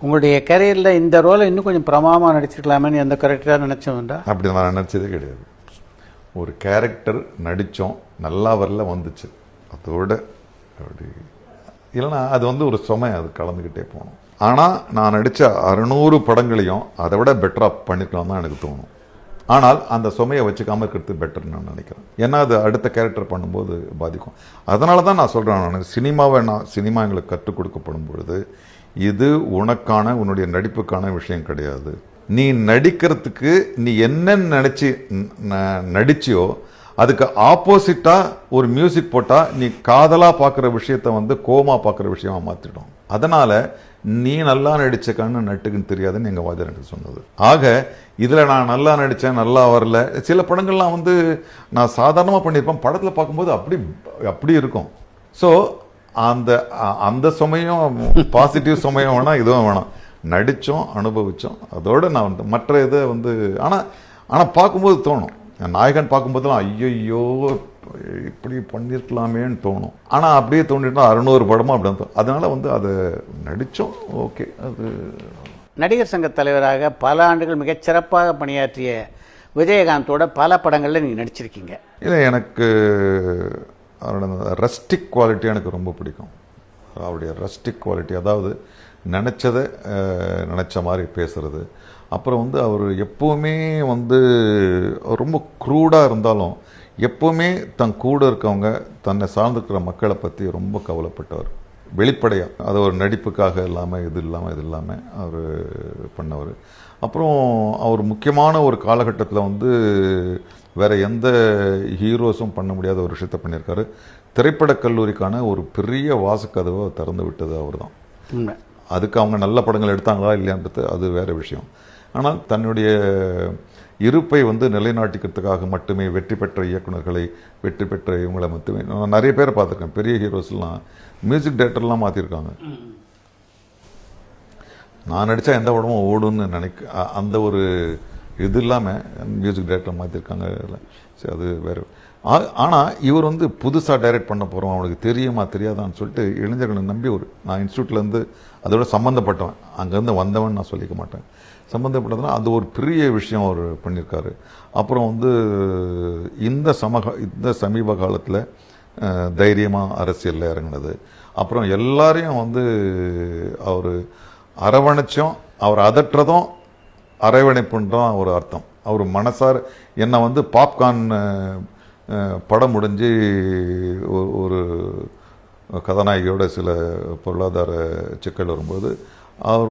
உங்களுடைய கரியரில் இந்த ரோலை இன்னும் கொஞ்சம் பிரமாதமாக நடிச்சிருக்கலாமேன்னு எந்த கரெக்டாக நினச்சோம்டா? அப்படி நான் நினச்சதே கிடையாது. ஒரு கேரக்டர் நடித்தோம், நல்லா வரல, வந்துச்சு, அதோட அப்படி இல்லைன்னா அது வந்து ஒரு சுமை, அது கலந்துக்கிட்டே போகணும். ஆனால் நான் நடித்த 600 படங்களையும் அதை விட பெட்டராக பண்ணிக்கலாம் தான் எனக்கு தோணும். ஆனால் அந்த சுமையை வச்சுக்காமல் இருக்கிறது பெட்டர்னு நான் நினைக்கிறேன். ஏன்னா அது அடுத்த கேரக்டர் பண்ணும்போது பாதிக்கும். அதனால தான் நான் சொல்கிறேன், சினிமா எங்களுக்கு கற்றுக் கொடுக்கப்படும் பொழுது இது உனக்கான உன்னுடைய நடிப்புக்கான விஷயம் கிடையாது. நீ நடிக்கிறதுக்கு நீ என்ன நடிச்சியோ அதுக்கு ஆப்போசிட்டா ஒரு மியூசிக் போட்டா நீ காதலா பார்க்குற விஷயத்த வந்து கோமா பார்க்குற விஷயமா மாத்திடும். அதனால நீ நல்லா நடிச்ச கண்ணு நட்டுக்குன்னு தெரியாதுன்னு எங்க வாத்தியார் எனக்கு சொன்னது. ஆக இதுல நான் நல்லா நடிச்சேன், நல்லா வரல. சில படங்கள்லாம் வந்து நான் சாதாரணமா பண்ணியிருப்பேன், படத்துல பார்க்கும்போது அப்படி இருக்கும். ஸோ அந்த சுமையும் பாசிட்டிவ் சுமையும் வேணாம், இதுவும் வேணாம். நடித்தோம், அனுபவித்தோம், அதோடு நான் வந்து மற்ற இதை வந்து ஆனால் பார்க்கும்போது தோணும், நாயகன் பார்க்கும்போதெல்லாம் ஐயோ இப்படி பண்ணியிருக்கலாமேன்னு தோணும். ஆனால் அப்படியே தோண்டிட்டா 600 படமும் அப்படி தோணும். அதனால் வந்து அதை நடித்தோம், ஓகே. அது நடிகர் சங்க தலைவராக பல ஆண்டுகள் மிகச்சிறப்பாக பணியாற்றிய விஜயகாந்தோட பல படங்களில் நீங்கள் நடிச்சிருக்கீங்க. இல்லை, எனக்கு அவரோட ரஸ்டிக் குவாலிட்டி எனக்கு ரொம்ப பிடிக்கும். அவருடைய ரஸ்டிக் குவாலிட்டி, அதாவது நினச்சதை நினச்ச மாதிரி பேசுறது. அப்புறம் வந்து அவர் எப்போவுமே வந்து ரொம்ப க்ரூடாக இருந்தாலும் எப்போவுமே தன் கூட இருக்கவங்க, தன்னை சார்ந்திருக்கிற மக்களை பற்றி ரொம்ப கவலைப்பட்டவர். வெளிப்படையாக, அது ஒரு நடிப்புக்காக இல்லாமல் இது இல்லாமல் அவர் பண்ணவர். அப்புறம் அவர் முக்கியமான ஒரு காலகட்டத்தில் வந்து வேற எந்த ஹீரோஸும் பண்ண முடியாத ஒரு விஷயத்த பண்ணியிருக்காரு. திரைப்படக் கல்லூரிக்கான ஒரு பெரிய வாசக்கதவை திறந்து விட்டது அவர் தான். அதுக்கு அவங்க நல்ல படங்கள் எடுத்தாங்களா இல்லையான்றது அது வேற விஷயம். ஆனால் தன்னுடைய இருப்பை வந்து நிலைநாட்டிக்கிறதுக்காக மட்டுமே வெற்றி பெற்ற இயக்குநர்களை, வெற்றி பெற்ற இவங்களை மட்டுமே நான் நிறைய பேரை பார்த்துருக்கேன். பெரிய ஹீரோஸ்லாம் மியூசிக் டைரக்டர்லாம் மாற்றிருக்காங்க. நான் நடித்தா எந்த படமும் ஓடுன்னு அந்த ஒரு இது இல்லாமல் மியூசிக் டைரக்டர் மாற்றிருக்காங்க. சரி, அது வேறு. ஆனால் இவர் வந்து புதுசாக டைரக்ட் பண்ண போகிறோம், அவனுக்கு தெரியுமா தெரியாதான்னு சொல்லிட்டு இளைஞர்களை நம்பி நான் இன்ஸ்டியூட்லேருந்து அதோட சம்மந்தப்பட்டவன், அங்கேருந்து வந்தவன் நான் சொல்லிக்க மாட்டேன், சம்மந்தப்பட்டதுன்னா அது ஒரு பெரிய விஷயம் அவர் பண்ணியிருக்காரு. அப்புறம் வந்து இந்த சமீப காலத்தில் தைரியமாக அரசியலில் இறங்கினது. அப்புறம் எல்லாரையும் வந்து அவர் அரவணைச்சும் அவர் அதற்றதும் அரவணைப்புன்றான் ஒரு அர்த்தம். அவர் மனசார என்னை வந்து பாப்கார்ன் படம் முடிஞ்சு ஒரு கதாநாயகியோட சில பொருளாதார சிக்கல் வரும்போது அவர்